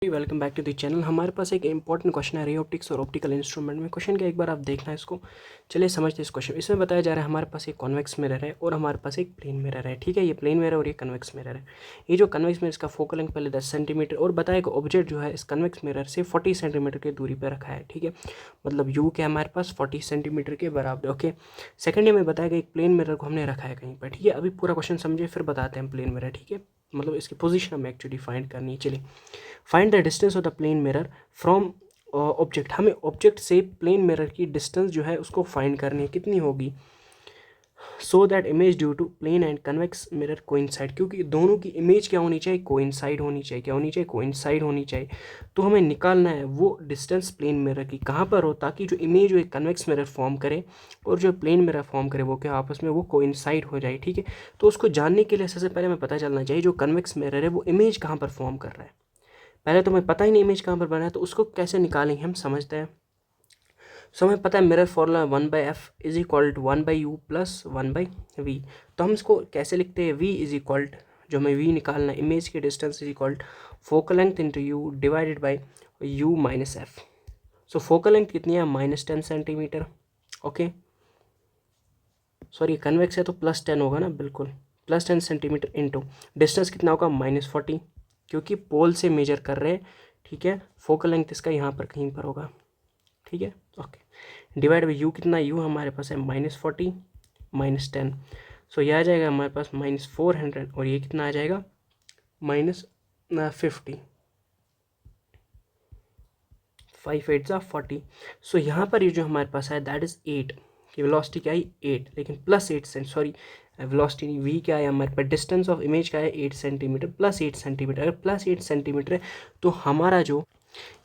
Welcome back to the channel. हमारे पास एक इंपॉर्टेंट क्वेश्चन है रे ऑप्टिक्स और ऑप्टिकल इंस्ट्रूमेंट में। क्वेश्चन का एक बार आप देखना है इसको। चलिए समझते हैं इस क्वेश्चन। इसमें बताया जा रहा है हमारे पास एक कॉन्वेक्स मिरर है और हमारे पास एक प्लेन मिरर है। ठीक है, ये प्लेन मिरर और ये कन्वेक्स मिरर है। ये जो कन्वेक्स मिरर इसका फोकल लेंथ पहले 10 सेंटीमीटर और बताया कि ऑब्जेक्ट जो है इस कन्वेक्स मिरर से 40 सेंटीमीटर की दूरी पर रखा है। ठीक है, मतलब यू क्या हमारे पास 40 सेंटीमीटर के बराबर। ओके, सेकेंड में बताया कि एक प्लेन मिरर को हमने रखा है कहीं पर। ठीक है, अभी पूरा क्वेश्चन समझे फिर बताते हैं प्लेन मिरर। ठीक है, मतलब इसकी पोजीशन हमें एक्चुअली फाइंड करनी है। चलिए, find the distance of the plane mirror from object. हमें ऑब्जेक्ट से प्लेन मिरर की डिस्टेंस जो है उसको फाइंड करनी है, कितनी होगी। So that image due to plane and convex mirror coincide, क्योंकि दोनों की इमेज क्या होनी चाहिए, कोइंसाइड होनी चाहिए। क्या होनी चाहिए, कोइंसाइड होनी चाहिए। तो हमें निकालना है वो डिस्टेंस प्लेन मिरर की कहाँ पर हो, ताकि जो इमेज वो एक कन्वेक्स मिरर फॉर्म करे और जो प्लेन मिरर फॉर्म करे वो क्या आपस में वो कोइंसाइड हो जाए। ठीक है, तो उसको जानने के लिए सबसे पहले हमें पता चलना चाहिए जो कन्वेक्स मिरर है वो इमेज कहाँ पर फॉर्म कर रहा है। पहले तो हमें पता ही नहीं इमेज कहाँ पर बना है, तो उसको कैसे निकालेंगे हम समझते हैं। सो हमें पता है mirror formula 1/f is equal to 1/u plus 1/v। तो हम इसको कैसे लिखते हैं, v इज इक्वल जो हमें v निकालना है, इमेज की distance is equal focal length into u divided by u minus F. So focal length कितनी है, -10 सेंटीमीटर। ओके, सॉरी कन्वेक्स है तो +10 होगा ना, बिल्कुल +10 सेंटीमीटर इंटू डिस्टेंस कितना होगा -40, क्योंकि पोल से मेजर कर रहे हैं। ठीक है, फोकल लेंथ इसका यहाँ पर कहीं पर होगा। ठीक है, ओके, डिवाइड बाई यू कितना, यू हमारे पास है -40 -10। सो ये आ जाएगा हमारे पास -400 और ये कितना आ जाएगा -50। 5 8 जा 40। सो यहाँ पर ये जो हमारे पास है दैट इज़ 8 की वेलोसिटी क्या है 8, लेकिन +8 सेंट, सॉरी वेलोसिटी नहीं, वी क्या है हमारे पास, डिस्टेंस ऑफ इमेज क्या है 8 सेंटीमीटर +8 सेंटीमीटर। अगर +8 सेंटीमीटर है तो हमारा जो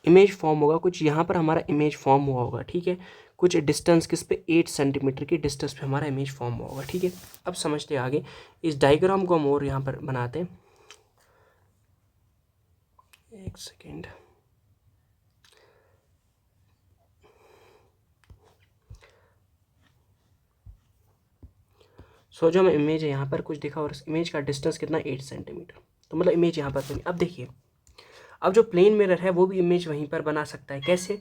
इमेज फॉर्म होगा कुछ यहाँ पर हमारा इमेज फॉर्म हुआ होगा। ठीक है, कुछ डिस्टेंस किस पे 8 सेंटीमीटर की डिस्टेंस पे हमारा इमेज फॉर्म हुआ होगा। ठीक है, अब समझते हैं आगे। इस डायग्राम को हम और यहाँ पर बनाते हैं। एक सेकेंड, सो जो हमें इमेज है यहाँ पर कुछ दिखा और इस इमेज का डिस्टेंस कितना 8 सेंटीमीटर। तो मतलब इमेज यहाँ पर बनी। अब देखिए, अब जो प्लेन मिरर है वो भी इमेज वहीं पर बना सकता है। कैसे,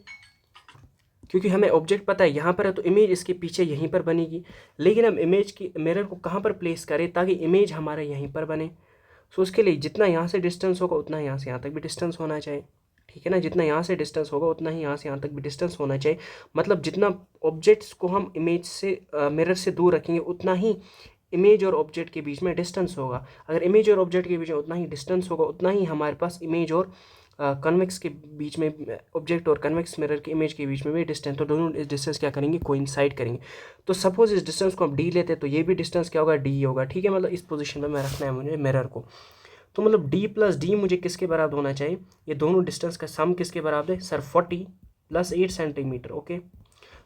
क्योंकि हमें ऑब्जेक्ट पता है यहाँ पर है तो इमेज इसके पीछे यहीं पर बनेगी, लेकिन हम इमेज की मिरर को कहाँ पर प्लेस करें ताकि इमेज हमारा यहीं पर बने। सो उसके लिए जितना यहाँ से डिस्टेंस होगा उतना यहाँ से यहाँ तक भी डिस्टेंस होना चाहिए। ठीक है ना, जितना यहाँ से डिस्टेंस होगा उतना ही यहाँ से यहाँ तक भी डिस्टेंस होना चाहिए। मतलब जितना ऑब्जेक्ट्स को हम इमेज से मिरर से दूर रखेंगे उतना ही इमेज और ऑब्जेक्ट के बीच में डिस्टेंस होगा। अगर इमेज और ऑब्जेक्ट के बीच में उतना ही डिस्टेंस होगा उतना ही हमारे पास इमेज और कन्वेक्स के बीच में, ऑब्जेक्ट और कन्वेक्स मिरर के इमेज के बीच में भी डिस्टेंस, तो दोनों इस डिस्टेंस क्या करेंगे, कोइंसाइड करेंगे। तो सपोज इस डिस्टेंस को हम डी लेते हैं तो ये भी डिस्टेंस क्या होगा, डी होगा। ठीक है, मतलब इस पोजीशन में मैं रखना है मुझे मिरर को। तो मतलब d प्लस डी मुझे किसके बराबर होना चाहिए, ये दोनों डिस्टेंस का सम किसके बराबर है सर, 40 + 8 सेंटीमीटर। ओके,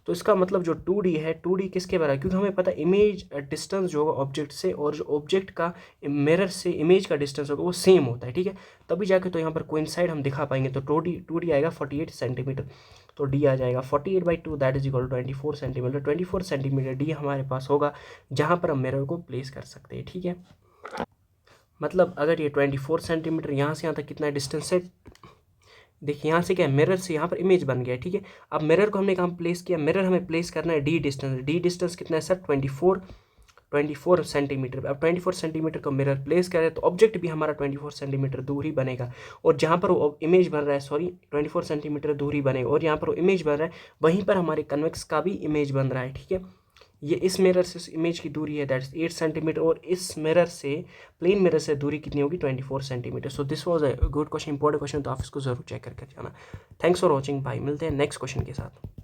तो इसका मतलब जो 2d है 2d किसके बराबर, क्योंकि हमें पता है इमेज डिस्टेंस जो होगा ऑब्जेक्ट से और जो ऑब्जेक्ट का मिरर से इमेज का डिस्टेंस होगा वो सेम होता है। ठीक है, तभी जाके तो यहाँ पर कोइंसाइड हम दिखा पाएंगे। तो 2d आएगा 48 सेंटीमीटर, तो d आ जाएगा 48/2 that is equal to 24 centimetre. 24 centimetre d हमारे पास होगा जहाँ पर हम मिरर को प्लेस कर सकते हैं। ठीक है, मतलब अगर ये 24 सेंटीमीटर यहाँ से यहाँ तक कितना डिस्टेंस है, देखिए यहाँ से क्या है, मिरर से यहाँ पर इमेज बन गया है। ठीक है, अब मिरर को हमने कहाँ प्लेस किया, मिरर हमें प्लेस करना है डी डिस्टेंस। डी डिस्टेंस कितना है सर, 24 सेंटीमीटर। अब 24 सेंटीमीटर को मिरर प्लेस करें तो ऑब्जेक्ट भी हमारा 24 सेंटीमीटर दूर ही बनेगा, और जहाँ पर वो इमेज बन रहा है, सॉरी 24 सेंटीमीटर दूर ही बनेगा, और यहाँ पर वो इमेज बन रहा है वहीं पर हमारे कन्वेक्स का भी इमेज बन रहा है। ठीक है, ये इस मिरर से इस इमेज की दूरी है दैट्स 8 सेंटीमीटर, और इस मिरर से प्लेन मिरर से दूरी कितनी होगी, 24 centimetre. So this was a good question, important question, तो आप इसको जरूर चेक करके जाना। थैंक्स फॉर वॉचिंग भाई, मिलते हैं नेक्स्ट क्वेश्चन के साथ।